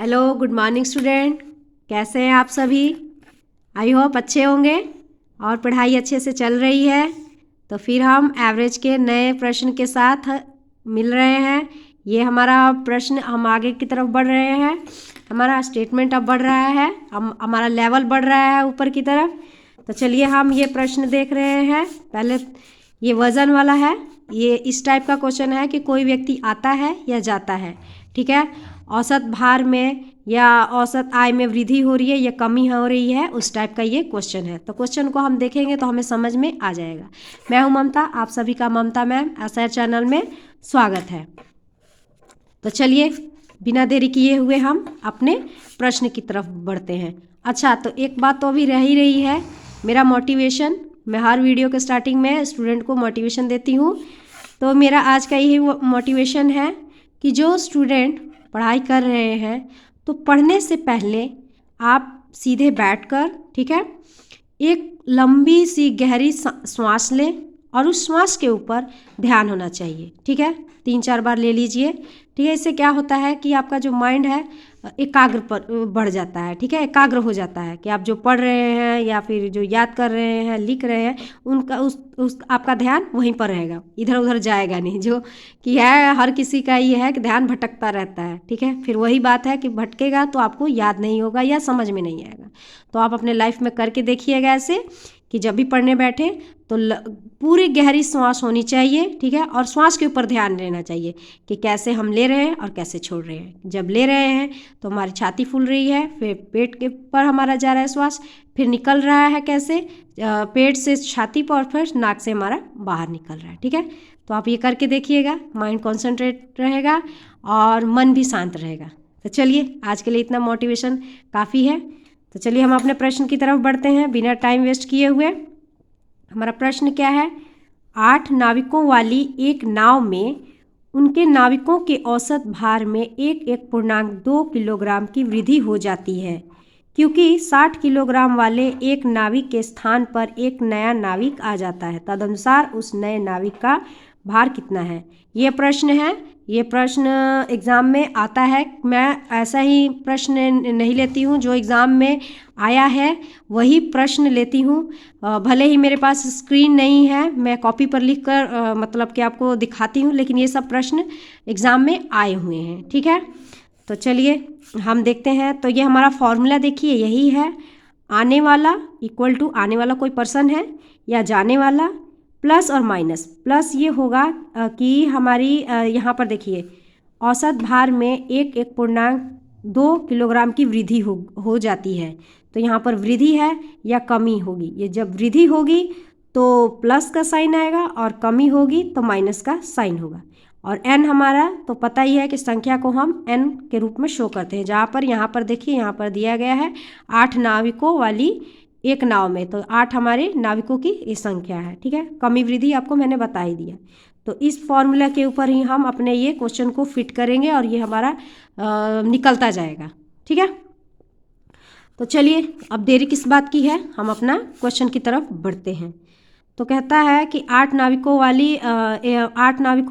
Hello, good morning student. कैसे हैं आप सभी? आई होप अच्छे होंगे और पढ़ाई अच्छे से चल रही है। तो फिर हम एवरेज के नए प्रश्न के साथ मिल रहे हैं। ये हमारा प्रश्न, हम आगे की तरफ बढ़ रहे हैं। हमारा स्टेटमेंट अब बढ़ रहा है, हमारा लेवल बढ़ रहा है ऊपर की तरफ। तो चलिए हम ये प्रश्न देख रहे हैं। पहले ये वज़न वाला है। ये इस टाइप का क्वेश्चन है कि कोई व्यक्ति आता है या जाता है, ठीक है। औसत भार में या औसत आय में वृद्धि हो रही है या कमी हो रही है, उस टाइप का ये क्वेश्चन है। तो क्वेश्चन को हम देखेंगे तो हमें समझ में आ जाएगा। मैं हूं ममता, आप सभी का ममता मैम एसआर चैनल में स्वागत है। तो चलिए बिना देरी किए हुए हम अपने प्रश्न की तरफ बढ़ते हैं। अच्छा, तो एक बात तो अभी रह ही रही है, मेरा मोटिवेशन। मैं हर वीडियो के स्टार्टिंग में स्टूडेंट को मोटिवेशन देती हूँ। तो मेरा आज का यही मोटिवेशन है कि जो स्टूडेंट पढ़ाई कर रहे हैं तो पढ़ने से पहले आप सीधे बैठकर, ठीक है, एक लंबी सी गहरी श्वास लें और उस श्वास के ऊपर ध्यान होना चाहिए, ठीक है। 3-4 बार ले लीजिए, ठीक है। इससे क्या होता है कि आपका जो माइंड है एकाग्र पर बढ़ जाता है, ठीक है, एकाग्र हो जाता है कि आप जो पढ़ रहे हैं या फिर जो याद कर रहे हैं, लिख रहे हैं, उनका उस आपका ध्यान वहीं पर रहेगा, इधर उधर जाएगा नहीं। जो कि है हर किसी का ये है कि ध्यान भटकता रहता है, ठीक है। फिर वही बात है कि भटकेगा तो आपको याद नहीं होगा या समझ में नहीं आएगा। तो आप अपने लाइफ में करके देखिएगा ऐसे कि जब भी पढ़ने बैठे तो पूरी गहरी सांस होनी चाहिए, ठीक है। और सांस के ऊपर ध्यान देना चाहिए कि कैसे हम ले रहे हैं और कैसे छोड़ रहे हैं। जब ले रहे हैं तो हमारी छाती फूल रही है, फिर पेट के ऊपर हमारा जा रहा है श्वास, फिर निकल रहा है कैसे, पेट से छाती पर और फिर नाक से हमारा बाहर निकल रहा है, ठीक है। तो आप ये करके देखिएगा, माइंड कॉन्सेंट्रेट रहेगा और मन भी शांत रहेगा। तो चलिए आज के लिए इतना मोटिवेशन काफ़ी है। तो चलिए हम अपने प्रश्न की तरफ बढ़ते हैं बिना टाइम वेस्ट किए हुए। हमारा प्रश्न क्या है? 8 नाविकों वाली एक नाव में उनके नाविकों के औसत भार में 1.2 किलोग्राम की वृद्धि हो जाती है, क्योंकि 60 किलोग्राम वाले एक नाविक के स्थान पर एक नया नाविक आ जाता है। तदनुसार उस नए नाविक का भार कितना है? ये प्रश्न है। ये प्रश्न एग्ज़ाम में आता है। मैं ऐसा ही प्रश्न नहीं लेती हूँ, जो एग्ज़ाम में आया है वही प्रश्न लेती हूँ। भले ही मेरे पास स्क्रीन नहीं है, मैं कॉपी पर लिख कर मतलब कि आपको दिखाती हूँ, लेकिन ये सब प्रश्न एग्ज़ाम में आए हुए हैं, ठीक है। तो चलिए हम देखते हैं। तो ये हमारा फॉर्मूला देखिए, यही है। आने वाला इक्वल टू, आने वाला कोई पर्सन है या जाने वाला, प्लस और माइनस। प्लस ये होगा कि हमारी यहाँ पर देखिए औसत भार में 1.2 किलोग्राम की वृद्धि हो जाती है। तो यहाँ पर वृद्धि है या कमी होगी? ये जब वृद्धि होगी तो प्लस का साइन आएगा और कमी होगी तो माइनस का साइन होगा। और n हमारा तो पता ही है कि संख्या को हम n के रूप में शो करते हैं। जहाँ पर, यहाँ पर देखिए, यहाँ पर दिया गया है 8 नाविकों वाली एक नाव में, तो 8 हमारे नाविकों की ये संख्या है, ठीक है। कमी वृद्धि आपको मैंने बता ही दिया। तो इस फॉर्मूला के ऊपर ही हम अपने ये क्वेश्चन को फिट करेंगे और ये हमारा निकलता जाएगा, ठीक है। तो चलिए अब देरी किस बात की है, हम अपना क्वेश्चन की तरफ बढ़ते हैं। तो कहता है कि 8 नाविकों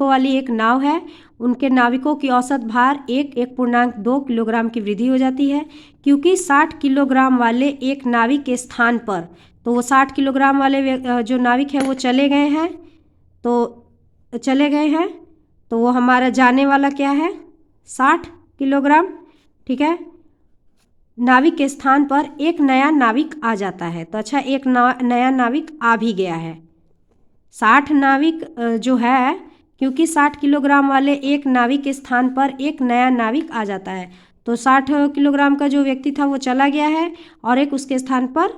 वाली एक नाव है, उनके नाविकों की औसत भार 1.2 किलोग्राम की वृद्धि हो जाती है, क्योंकि 60 किलोग्राम वाले एक नाविक के स्थान पर, तो वो 60 किलोग्राम वाले जो नाविक है वो चले गए हैं। तो वो हमारा जाने वाला क्या है? 60 किलोग्राम, ठीक है। नाविक के स्थान पर एक नया नाविक आ जाता है। तो अच्छा, एक नया नाविक आ भी गया है। 60 नाविक जो है, क्योंकि 60 किलोग्राम वाले एक नाविक के स्थान पर एक नया नाविक आ जाता है, तो 60 किलोग्राम का जो व्यक्ति था वो चला गया है और एक उसके स्थान पर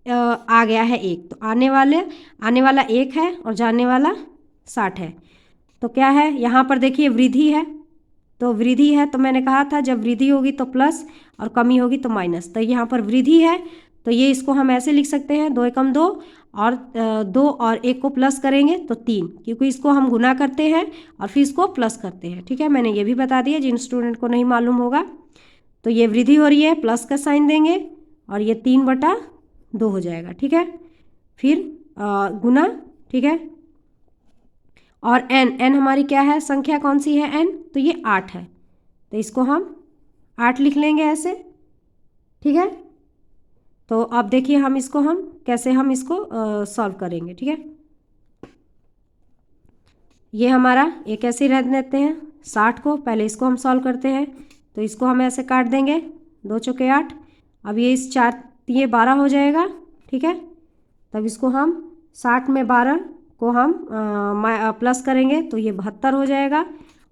आ गया है एक। तो आने वाला एक है और जाने वाला 60 है। तो क्या है यहाँ पर देखिए, वृद्धि है। तो वृद्धि है तो मैंने कहा था जब वृद्धि होगी तो प्लस और कमी होगी तो माइनस। तो यहाँ पर वृद्धि है तो ये इसको हम ऐसे लिख सकते हैं, 2 एकम 2 और 2 और 1 को प्लस करेंगे तो 3, क्योंकि इसको हम गुना करते हैं और फिर इसको प्लस करते हैं, ठीक है। मैंने ये भी बता दिया, जिन स्टूडेंट को नहीं मालूम होगा। तो ये वृद्धि हो रही है, प्लस का साइन देंगे और ये 3/2 हो जाएगा, ठीक है। फिर गुना, ठीक है। और n हमारी क्या है, संख्या कौन सी है? n, तो ये 8 है। तो इसको हम 8 लिख लेंगे ऐसे, ठीक है। तो अब देखिए हम कैसे हम इसको सॉल्व करेंगे, ठीक है। ये हमारा एक ऐसे रह देते हैं 60 को, पहले इसको हम सॉल्व करते हैं। तो इसको हम ऐसे काट देंगे, 2 चौके 8। अब ये इस 4 ये 12 हो जाएगा, ठीक है। तब इसको हम 60 में 12 को हम प्लस करेंगे तो ये 72 हो जाएगा।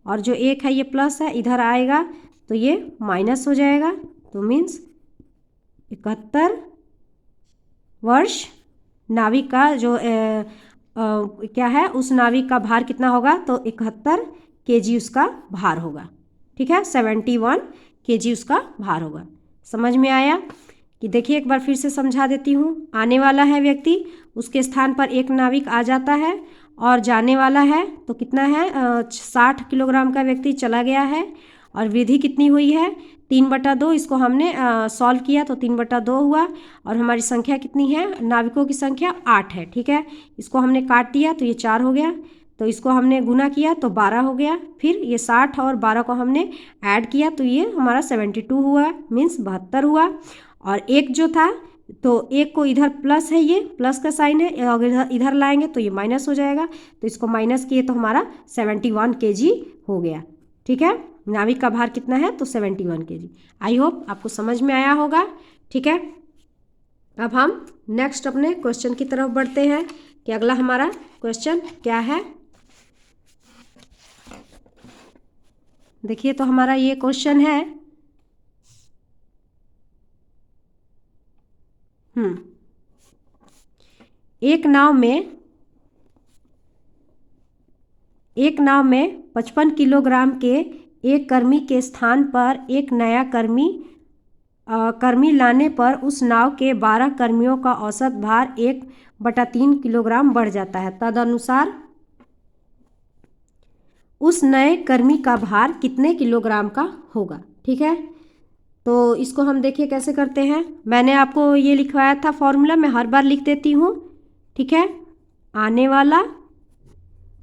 और जो एक है ये प्लस है, इधर आएगा तो ये माइनस हो जाएगा। तो मीन्स 71 वर्ष नाविक का जो क्या है, उस नाविक का भार कितना होगा, तो 71 kg उसका भार होगा, ठीक है। 71 kg उसका भार होगा। समझ में आया कि देखिए एक बार फिर से समझा देती हूँ। आने वाला है व्यक्ति, उसके स्थान पर एक नाविक आ जाता है, और जाने वाला है तो कितना है, 60 किलोग्राम का व्यक्ति चला गया है। और वृद्धि कितनी हुई है, 3/2। इसको हमने सॉल्व किया तो 3/2 हुआ। और हमारी संख्या कितनी है, नाविकों की संख्या 8 है, ठीक है। इसको हमने काट दिया तो ये 4 हो गया। तो इसको हमने गुना किया तो 12 हो गया। फिर ये 60 और 12 को हमने ऐड किया तो ये हमारा 72 हुआ, मीन्स 72 हुआ। और एक जो था तो एक को इधर प्लस है, ये प्लस का साइन है, और इधर लाएंगे तो ये माइनस हो जाएगा। तो इसको माइनस किए तो हमारा 71 kg हो गया, ठीक है। नाविक का भार कितना है, तो 71 kg। आई होप आपको समझ में आया होगा, ठीक है। अब हम नेक्स्ट अपने क्वेश्चन की तरफ बढ़ते हैं कि अगला हमारा क्वेश्चन क्या है। देखिए तो हमारा ये क्वेश्चन है, एक नाव में 55 किलोग्राम के एक कर्मी के स्थान पर एक नया कर्मी लाने पर उस नाव के 12 कर्मियों का औसत भार 1/3 किलोग्राम बढ़ जाता है। तदनुसार उस नए कर्मी का भार कितने किलोग्राम का होगा, ठीक है। तो इसको हम देखिए कैसे करते हैं। मैंने आपको ये लिखवाया था फॉर्मूला, मैं हर बार लिख देती हूँ, ठीक है। आने वाला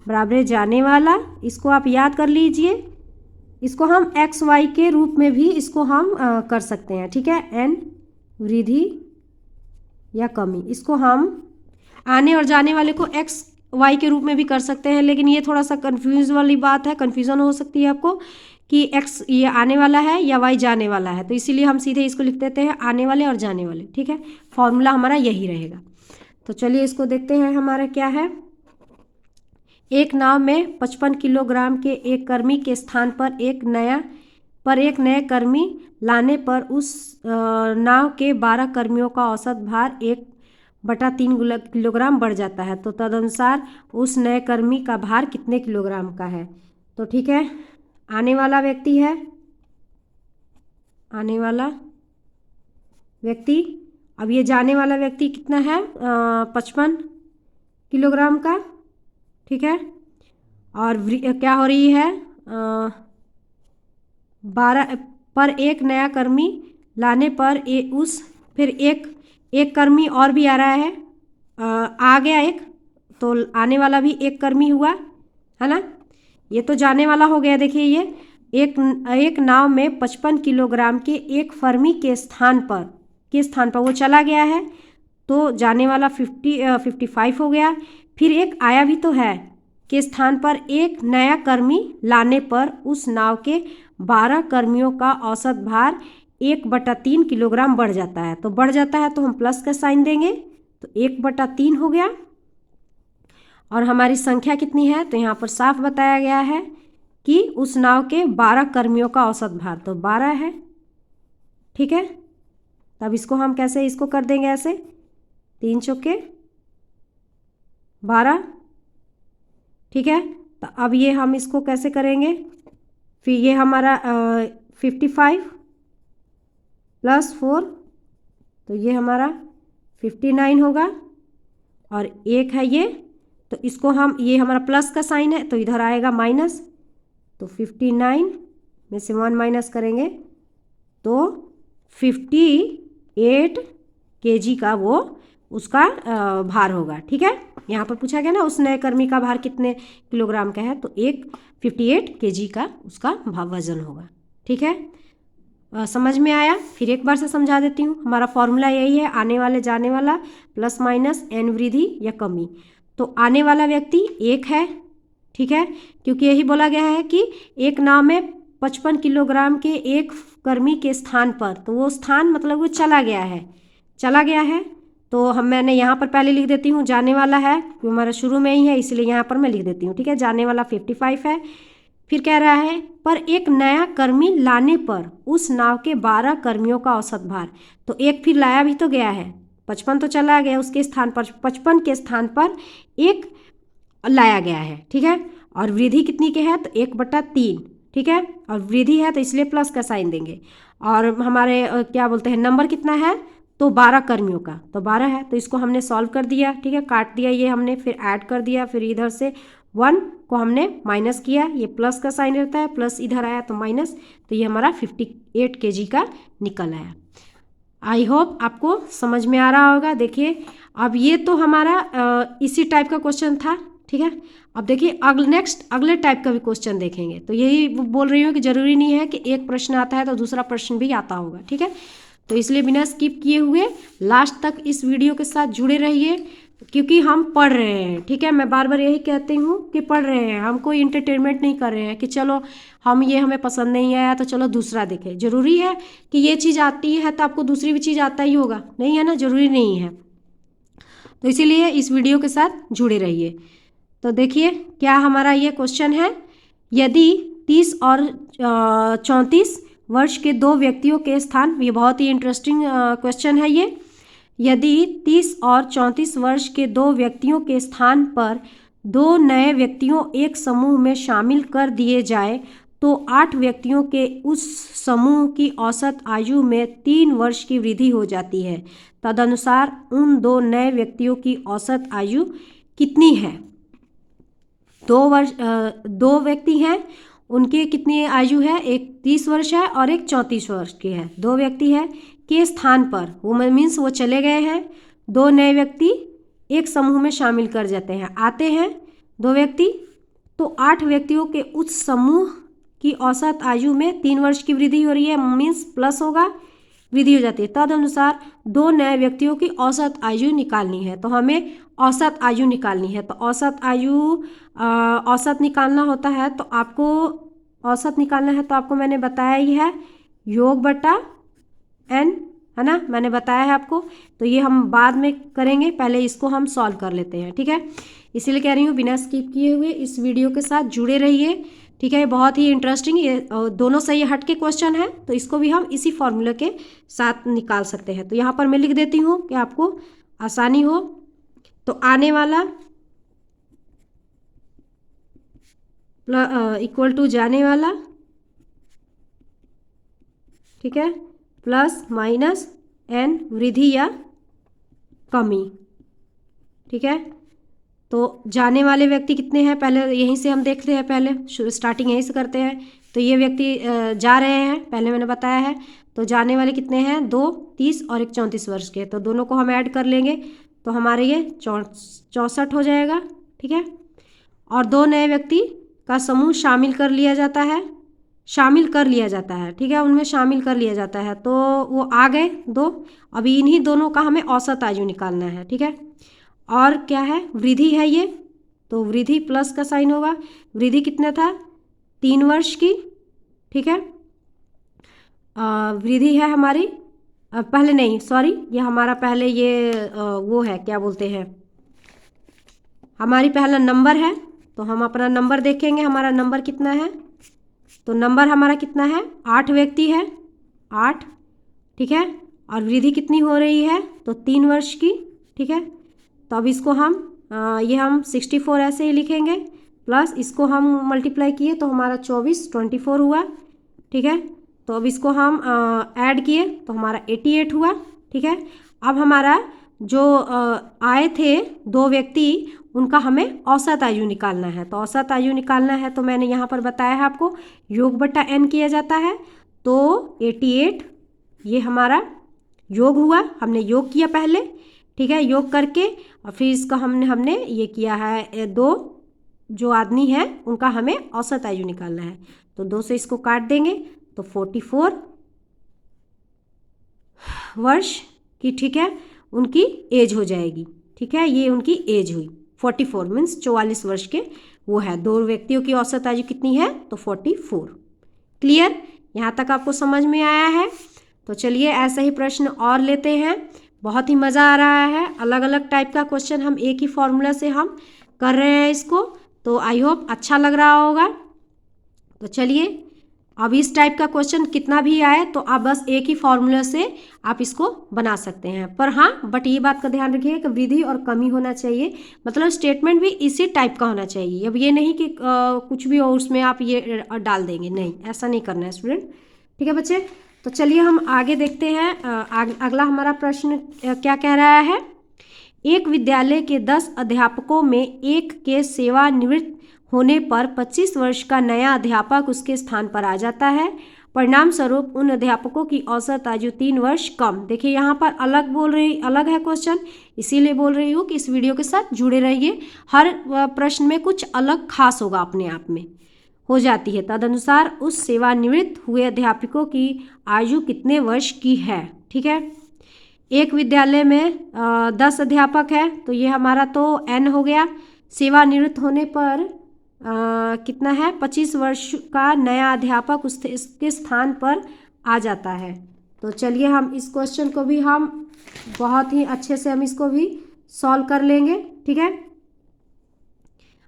बराबर जाने वाला, इसको आप याद कर लीजिए। इसको हम एक्स वाई के रूप में भी इसको हम कर सकते हैं, ठीक है। एन वृद्धि या कमी, इसको हम आने और जाने वाले को एक्स वाई के रूप में भी कर सकते हैं, लेकिन ये थोड़ा सा कंफ्यूज वाली बात है, कंफ्यूजन हो सकती है आपको कि एक्स ये आने वाला है या वाई जाने वाला है। तो इसीलिए हम सीधे इसको लिख देते हैं आने वाले और जाने वाले, ठीक है। फॉर्मूला हमारा यही रहेगा। तो चलिए इसको देखते हैं हमारा क्या है। एक नाव में 55 किलोग्राम के एक कर्मी के स्थान पर एक नए कर्मी लाने पर उस नाव के 12 कर्मियों का औसत भार 1/3 किलोग्राम बढ़ जाता है। तो तदनुसार उस नए कर्मी का भार कितने किलोग्राम का है। तो ठीक है, आने वाला व्यक्ति है, आने वाला व्यक्ति। अब ये जाने वाला व्यक्ति कितना है, 55 किलोग्राम का, ठीक है। और क्या हो रही है, 12 पर एक नया कर्मी लाने पर फिर एक कर्मी और भी आ रहा है, आ गया एक, तो आने वाला भी एक कर्मी हुआ है ना। ये तो जाने वाला हो गया। देखिए ये एक नाव में 55 किलोग्राम के एक फर्मी के स्थान पर वो चला गया है, तो जाने वाला 55 हो गया। फिर एक आया भी तो है के स्थान पर एक नया कर्मी लाने पर उस नाव के 12 कर्मियों का औसत भार 1/3 किलोग्राम बढ़ जाता है। तो बढ़ जाता है तो हम प्लस का साइन देंगे, तो 1/3 हो गया। और हमारी संख्या कितनी है, तो यहाँ पर साफ बताया गया है कि उस नाव के 12 कर्मियों का औसत भार तो 12 है, ठीक है। तब इसको हम कैसे इसको कर देंगे, ऐसे 3 चौके 12, ठीक है। तो अब ये हम इसको कैसे करेंगे, फिर ये हमारा 55 + 4, तो ये हमारा 59 होगा। और एक है ये, तो इसको हम, ये हमारा प्लस का साइन है तो इधर आएगा माइनस, तो 59 में से 1 माइनस करेंगे तो 58 kg का वो उसका भार होगा, ठीक है। यहाँ पर पूछा गया ना उस नए कर्मी का भार कितने किलोग्राम का है, तो 58 kg का उसका वजन होगा, ठीक है। समझ में आया? फिर एक बार से समझा देती हूँ। हमारा फॉर्मूला यही है, आने वाले जाने वाला प्लस माइनस n वृद्धि या कमी। तो आने वाला व्यक्ति 1 है, ठीक है, क्योंकि यही बोला गया है कि एक नाव में 55 किलोग्राम के एक कर्मी के स्थान पर, तो वो स्थान मतलब वो चला गया है। तो मैंने यहाँ पर पहले लिख देती हूँ, जाने वाला है क्योंकि हमारा शुरू में ही है इसलिए यहाँ पर मैं लिख देती हूँ, ठीक है। जाने वाला 55 है। फिर कह रहा है पर एक नया कर्मी लाने पर उस नाव के 12 कर्मियों का औसत भार, तो एक फिर लाया भी तो गया है, 55 तो चला गया, उसके स्थान पर 55 के स्थान पर एक लाया गया है, ठीक है। और वृद्धि कितनी के है, तो 1/3, ठीक है, और वृद्धि है तो इसलिए प्लस का साइन देंगे। और हमारे क्या बोलते हैं, नंबर कितना है, तो 12 कर्मियों का, तो 12 है, तो इसको हमने सॉल्व कर दिया, ठीक है, काट दिया ये हमने, फिर ऐड कर दिया, फिर इधर से 1 को हमने माइनस किया, ये प्लस का साइन रहता है, प्लस इधर आया तो माइनस, तो ये हमारा 58 kg का निकल आया। आई होप आपको समझ में आ रहा होगा। देखिए अब ये तो हमारा इसी टाइप का क्वेश्चन था, ठीक है। अब देखिए अगले टाइप का भी क्वेश्चन देखेंगे। तो यही बोल रही हूँ कि ज़रूरी नहीं है कि एक प्रश्न आता है तो दूसरा प्रश्न भी आता होगा, ठीक है। तो इसलिए बिना स्किप किए हुए लास्ट तक इस वीडियो के साथ जुड़े रहिए, क्योंकि हम पढ़ रहे हैं, ठीक है। मैं बार बार यही कहती हूँ कि पढ़ रहे हैं, हम कोई इंटरटेनमेंट नहीं कर रहे हैं कि चलो हमें पसंद नहीं आया तो चलो दूसरा देखें। ज़रूरी है कि ये चीज़ आती है तो आपको दूसरी भी चीज़ आता ही होगा, नहीं है ना, ज़रूरी नहीं है। तो इसीलिए इस वीडियो के साथ जुड़े रहिए। तो देखिए क्या हमारा ये क्वेश्चन है, यदि 30 और 34 वर्ष के दो व्यक्तियों के स्थान, ये बहुत ही इंटरेस्टिंग क्वेश्चन है ये, यदि 30 और 34 वर्ष के दो व्यक्तियों के स्थान पर दो नए व्यक्तियों एक समूह में शामिल कर दिए जाए तो 8 व्यक्तियों के उस समूह की औसत आयु में 3 वर्ष की वृद्धि हो जाती है। तदनुसार उन दो नए व्यक्तियों की औसत आयु कितनी है। 2 व्यक्ति हैं, उनके कितनी आयु है, एक 30 वर्ष है और एक 34 वर्ष की है। 2 व्यक्ति है के स्थान पर, वो मीन्स वो चले गए हैं, 2 नए व्यक्ति एक समूह में शामिल कर जाते हैं, आते हैं 2 व्यक्ति, तो 8 व्यक्तियों के उस समूह की औसत आयु में 3 वर्ष की वृद्धि हो रही है, मीन्स प्लस होगा, वृद्धि हो जाती है। तदनुसार 2 नए व्यक्तियों की औसत आयु निकालनी है। तो हमें औसत आयु निकालनी है, तो औसत निकालना होता है, तो आपको मैंने बताया ही है, योग बटा n, है ना, मैंने बताया है आपको। तो ये हम बाद में करेंगे, पहले इसको हम सॉल्व कर लेते हैं, ठीक है। इसीलिए कह रही हूँ बिना स्किप किए हुए इस वीडियो के साथ जुड़े रहिए, ठीक है। बहुत ही इंटरेस्टिंग, ये दोनों से ये हट के क्वेश्चन है, तो इसको भी हम इसी फॉर्मूले के साथ निकाल सकते हैं। तो यहाँ पर मैं लिख देती हूँ कि आपको आसानी हो। तो आने वाला इक्वल टू जाने वाला, ठीक है, प्लस माइनस n वृद्धि या कमी, ठीक है। तो जाने वाले व्यक्ति कितने हैं, पहले यहीं से हम देखते हैं, पहले स्टार्टिंग यहीं से करते हैं। तो ये व्यक्ति जा रहे हैं, पहले मैंने बताया है। तो जाने वाले कितने हैं, 2 30 और एक 34 वर्ष के, तो दोनों को हम ऐड कर लेंगे, तो हमारे ये 64 हो जाएगा, ठीक है। और 2 नए व्यक्ति का समूह शामिल कर लिया जाता है, ठीक है, उनमें शामिल कर लिया जाता है, तो वो आ गए 2। अभी इन्हीं दोनों का हमें औसत आयु निकालना है, ठीक है। और क्या है, वृद्धि है ये, तो वृद्धि प्लस का साइन होगा। वृद्धि कितना था, 3 वर्ष की, ठीक है। वृद्धि है हमारी पहले नहीं, सॉरी, ये हमारा पहले ये वो है, क्या बोलते हैं, हमारी पहला नंबर है, तो हम अपना नंबर देखेंगे, हमारा नंबर कितना है। तो नंबर हमारा कितना है, 8 व्यक्ति है, 8, ठीक है। और वृद्धि कितनी हो रही है, तो 3 वर्ष की, ठीक है। तो अब इसको हम 64 ऐसे ही लिखेंगे, प्लस इसको हम मल्टीप्लाई किए तो हमारा 24 हुआ, ठीक है। तो अब इसको हम ऐड किए तो हमारा 88 हुआ, ठीक है। अब हमारा जो आए थे 2 व्यक्ति, उनका हमें औसत आयु निकालना है। तो औसत आयु निकालना है तो मैंने यहाँ पर बताया है आपको, योग बटा n किया जाता है। तो 88 ये हमारा योग हुआ, हमने योग किया पहले, ठीक है, योग करके और फिर इसका हमने ये किया है, 2 जो आदमी है उनका हमें औसत आयु निकालना है। तो 2 से इसको काट देंगे तो 44, वर्ष की, ठीक है, उनकी एज हो जाएगी। ठीक है, ये उनकी एज हुई 44 मीन्स 44 वर्ष के वो है। दो व्यक्तियों की औसत आयु कितनी है? तो 44। क्लियर? यहाँ तक आपको समझ में आया है? तो चलिए ऐसे ही प्रश्न और लेते हैं। बहुत ही मज़ा आ रहा है, अलग अलग टाइप का क्वेश्चन हम एक ही फॉर्मूला से हम कर रहे हैं इसको, तो आई होप अच्छा लग रहा होगा। तो चलिए अब इस टाइप का क्वेश्चन कितना भी आए तो आप बस एक ही फॉर्मूला से आप इसको बना सकते हैं। पर हाँ, बट ये बात का ध्यान रखिए कि वृद्धि और कमी होना चाहिए, मतलब स्टेटमेंट भी इसी टाइप का होना चाहिए। अब ये नहीं कि कुछ भी हो उसमें आप ये डाल देंगे, नहीं, ऐसा नहीं करना है स्टूडेंट। ठीक है बच्चे, तो चलिए हम आगे देखते हैं। अगला हमारा प्रश्न क्या कह रहा है? एक विद्यालय के 10 अध्यापकों में एक के सेवानिवृत्त होने पर 25 वर्ष का नया अध्यापक उसके स्थान पर आ जाता है। परिणाम स्वरूप उन अध्यापकों की औसत आयु 3 वर्ष कम। देखिए यहाँ पर अलग है क्वेश्चन, इसीलिए बोल रही हूँ कि इस वीडियो के साथ जुड़े रहिए। हर प्रश्न में कुछ अलग खास होगा, अपने आप में हो जाती है। तदनुसार उस सेवानिवृत्त हुए अध्यापकों की आयु कितने वर्ष की है। ठीक है, एक विद्यालय में 10 अध्यापक है, तो ये हमारा तो n हो गया। सेवानिवृत्त होने पर कितना है? 25 वर्ष का नया अध्यापक इसके स्थान पर आ जाता है। तो चलिए हम इस क्वेश्चन को भी हम बहुत ही अच्छे से हम इसको भी सॉल्व कर लेंगे। ठीक है,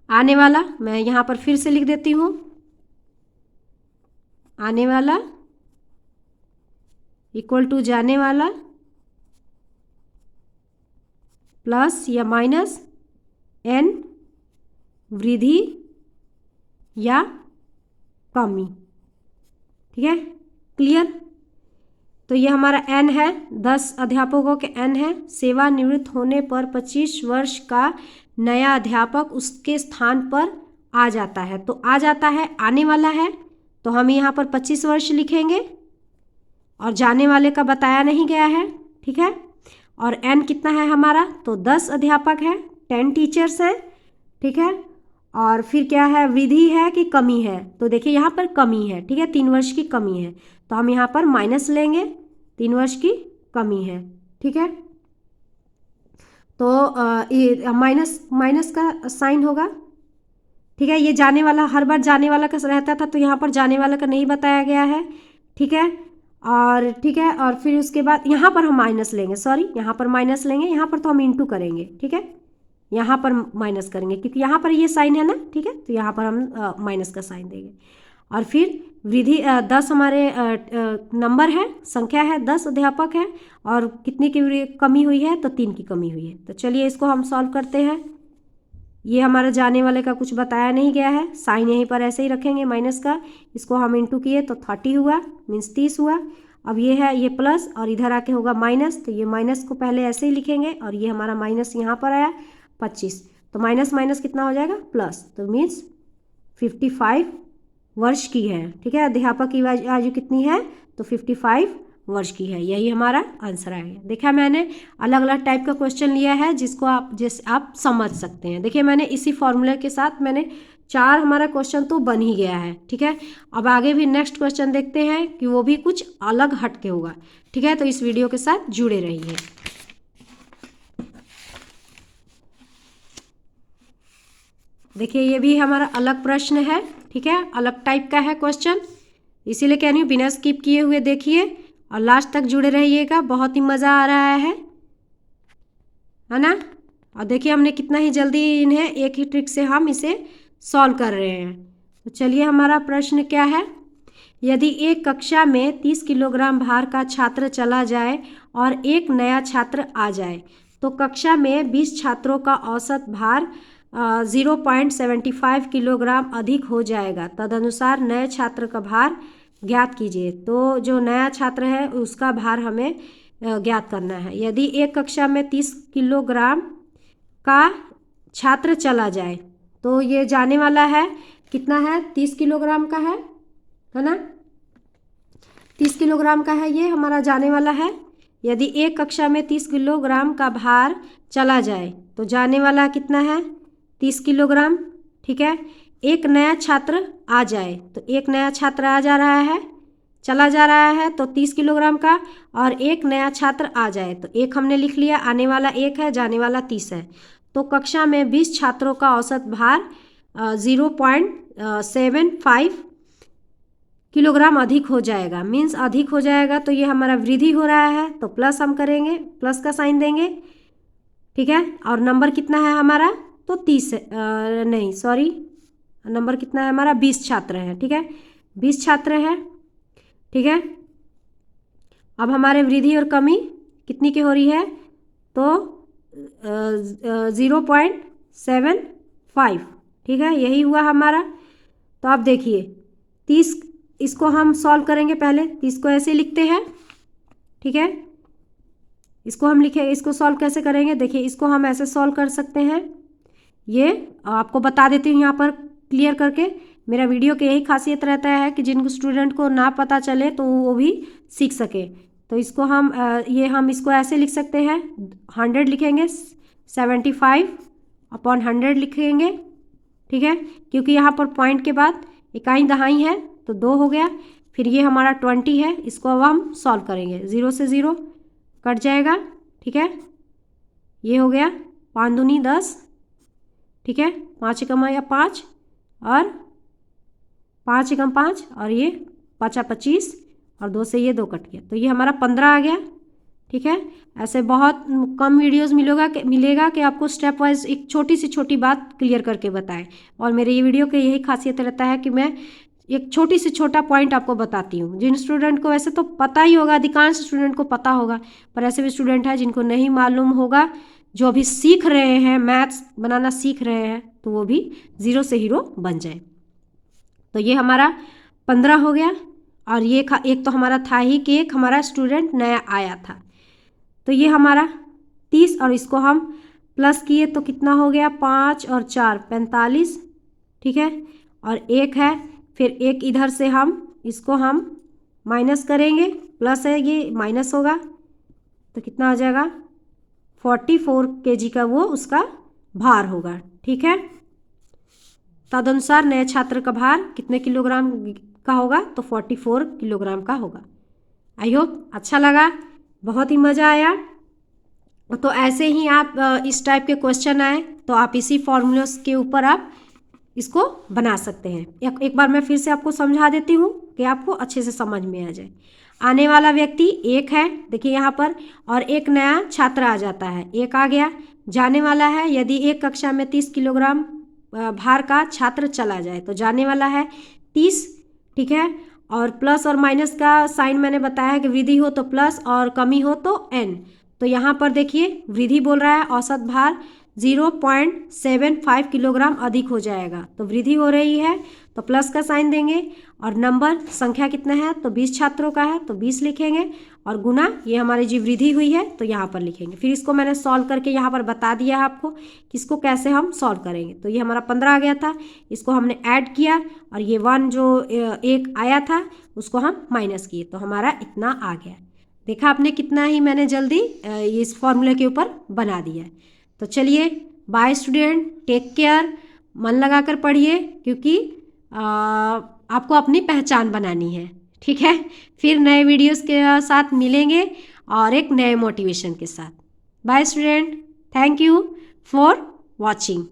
आने वाला मैं यहाँ पर फिर से लिख देती हूँ। आने वाला इक्वल टू जाने वाला प्लस या माइनस n वृद्धि या कमी। ठीक है, क्लियर? तो ये हमारा n है, 10 अध्यापकों के n है। सेवानिवृत्त होने पर 25 वर्ष का नया अध्यापक उसके स्थान पर आ जाता है। तो आ जाता है आने वाला है, तो हम यहाँ पर 25 वर्ष लिखेंगे और जाने वाले का बताया नहीं गया है। ठीक है, और n कितना है हमारा? तो 10 अध्यापक है, 10 टीचर्स हैं। ठीक है, और फिर क्या है? वृद्धि है कि कमी है? तो देखिए यहाँ पर कमी है। ठीक है, 3 वर्ष की कमी है, तो हम यहाँ पर माइनस लेंगे, 3 वर्ष की कमी है। ठीक है, तो माइनस का साइन होगा। ठीक है, ये जाने वाला, हर बार जाने वाला का रहता था, तो यहाँ पर जाने वाला का नहीं बताया गया है। ठीक है, और ठीक है, और फिर उसके बाद यहाँ पर हम माइनस लेंगे, सॉरी यहाँ पर माइनस लेंगे, यहाँ पर तो हम इंटू करेंगे। ठीक है, यहाँ पर माइनस करेंगे क्योंकि यहाँ पर ये साइन है ना। ठीक है, तो यहाँ पर हम माइनस का साइन देंगे। और फिर वृद्धि 10 हमारे नंबर है, संख्या है, 10 अध्यापक है, और कितनी की कमी हुई है? तो 3 की कमी हुई है। तो चलिए इसको हम सॉल्व करते हैं। ये हमारा जाने वाले का कुछ बताया नहीं गया है, साइन यहीं पर ऐसे ही रखेंगे माइनस का। इसको हम इंटू किए तो 30 हुआ, मीन्स 30 हुआ। अब ये है, ये प्लस और इधर आके होगा माइनस, तो ये माइनस को पहले ऐसे ही लिखेंगे, और ये हमारा माइनस यहाँ पर आया 25, तो माइनस माइनस कितना हो जाएगा? प्लस, तो मीन्स 55 वर्ष की है। ठीक है, अध्यापक की आयु कितनी है? तो 55 वर्ष की है। यही हमारा आंसर आएगा। देखा, मैंने अलग अलग टाइप का क्वेश्चन लिया है जिसको आप समझ सकते हैं। देखिए मैंने इसी फॉर्मूले के साथ मैंने 4 हमारा क्वेश्चन तो बन ही गया है। ठीक है, अब आगे भी नेक्स्ट क्वेश्चन देखते हैं कि वो भी कुछ अलग हट के होगा। ठीक है, तो इस वीडियो के साथ जुड़े रहिए। देखिए ये भी हमारा अलग प्रश्न है। ठीक है, अलग टाइप का है क्वेश्चन, इसीलिए कह रही हूँ बिना स्किप किए हुए देखिए और लास्ट तक जुड़े रहिएगा, बहुत ही मज़ा आ रहा है ना। और देखिए हमने कितना ही जल्दी इन्हें एक ही ट्रिक से हम इसे सॉल्व कर रहे हैं। तो चलिए हमारा प्रश्न क्या है? यदि एक कक्षा में 30 किलोग्राम भार का छात्र चला जाए और एक नया छात्र आ जाए, तो कक्षा में 20 छात्रों का औसत भार 0.75 किलोग्राम अधिक हो जाएगा। तदनुसार नए छात्र का भार ज्ञात कीजिए। तो जो नया छात्र है उसका भार हमें ज्ञात करना है। यदि एक कक्षा में 30 किलोग्राम का छात्र चला जाए, तो ये जाने वाला है कितना है? 30 किलोग्राम का है ना, 30 किलोग्राम का है, ये हमारा जाने वाला है। यदि एक कक्षा में 30 किलोग्राम का भार चला जाए तो जाने वाला कितना है? 30 किलोग्राम। ठीक है, एक नया छात्र आ जाए, तो एक नया छात्र आ जा रहा है, चला जा रहा है तो 30 किलोग्राम का, और एक नया छात्र आ जाए तो एक हमने लिख लिया, आने वाला 1 है, जाने वाला 30 है। तो कक्षा में 20 छात्रों का औसत भार 0.75 किलोग्राम अधिक हो जाएगा। मीन्स अधिक हो जाएगा तो ये हमारा वृद्धि हो रहा है, तो प्लस हम करेंगे, प्लस का साइन देंगे, ठीक है। और नंबर कितना है हमारा, तो 30 नहीं सॉरी, नंबर कितना है हमारा, 20 छात्र हैं, ठीक है, 20 छात्र हैं, ठीक है। अब हमारे वृद्धि और कमी कितनी की हो रही है, तो 0.75, ठीक है, यही हुआ हमारा। तो आप देखिए 30, इसको हम सॉल्व करेंगे, पहले 30 को ऐसे लिखते हैं, ठीक है। इसको हम लिखे, इसको सॉल्व कैसे करेंगे, देखिए इसको हम ऐसे सॉल्व कर सकते हैं। ये आपको बता देती हूँ यहाँ पर क्लियर करके। मेरा वीडियो की यही खासियत रहता है कि जिन स्टूडेंट को ना पता चले तो वो भी सीख सके। तो इसको हम हम इसको ऐसे लिख सकते हैं, 100 लिखेंगे, 75/100 लिखेंगे, ठीक है, क्योंकि यहाँ पर पॉइंट के बाद इकाई दहाई है तो 2 हो गया। फिर ये हमारा 20 है, इसको अब हम सॉल्व करेंगे, 0 से 0 कट जाएगा, ठीक है। ये हो गया 5 दूनी 10, ठीक है, 5 एकम या 5 और 5 एकम 5 और ये 5 25 और 2 से ये 2 कट गया, तो ये हमारा 15 आ गया, ठीक है। ऐसे बहुत कम वीडियोस मिलेगा कि आपको स्टेप वाइज एक छोटी से छोटी बात क्लियर करके बताएं। और मेरे ये वीडियो का यही खासियत रहता है कि मैं एक छोटी से छोटा पॉइंट आपको बताती हूँ। जिन स्टूडेंट को वैसे तो पता ही होगा, अधिकांश स्टूडेंट को पता होगा, पर ऐसे भी स्टूडेंट हैं जिनको नहीं मालूम होगा, जो अभी सीख रहे हैं, मैथ्स बनाना सीख रहे हैं, तो वो भी 0 से हीरो बन जाए। तो ये हमारा 15 हो गया। और ये एक तो हमारा था ही कि एक हमारा स्टूडेंट नया आया था, तो ये हमारा 30, और इसको हम प्लस किए तो कितना हो गया, 5 और 4 45, ठीक है। और 1 है, फिर 1 इधर से हम इसको हम माइनस करेंगे, प्लस है ये माइनस होगा, तो कितना हो जाएगा, 44 kg का वो उसका भार होगा, ठीक है। तदनुसार नए छात्र का भार कितने किलोग्राम का होगा, तो 44 किलोग्राम का होगा। आई होप अच्छा लगा, बहुत ही मज़ा आया। तो ऐसे ही आप इस टाइप के क्वेश्चन आए तो आप इसी फॉर्मूलास के ऊपर आप इसको बना सकते हैं। एक बार मैं फिर से आपको समझा देती हूँ कि आपको अच्छे से समझ में आ जाए। आने वाला व्यक्ति 1 है, देखिए यहाँ पर, और एक नया छात्र आ जाता है, 1 आ गया। जाने वाला है, यदि एक कक्षा में 30 किलोग्राम भार का छात्र चला जाए तो जाने वाला है 30, ठीक है। और प्लस और माइनस का साइन मैंने बताया है कि वृद्धि हो तो प्लस और कमी हो तो n। तो यहाँ पर देखिए वृद्धि बोल रहा है, औसत भार 0.75 किलोग्राम अधिक हो जाएगा, तो वृद्धि हो रही है तो प्लस का साइन देंगे। और नंबर संख्या कितना है, तो 20 छात्रों का है तो 20 लिखेंगे, और गुना ये हमारी जी वृद्धि हुई है तो यहाँ पर लिखेंगे। फिर इसको मैंने सॉल्व करके यहाँ पर बता दिया है आपको कि इसको कैसे हम सॉल्व करेंगे। तो ये हमारा 15 आ गया था, इसको हमने ऐड किया, और ये 1 जो 1 आया था उसको हम माइनस किए, तो हमारा इतना आ गया। देखा आपने कितना ही मैंने जल्दी इस फॉर्मूले के ऊपर बना दिया है। तो चलिए बाय स्टूडेंट, टेक केयर, मन लगा कर पढ़िए, क्योंकि आपको अपनी पहचान बनानी है, ठीक है। फिर नए वीडियोस के साथ मिलेंगे और एक नए मोटिवेशन के साथ। Bye student, thank you for watching.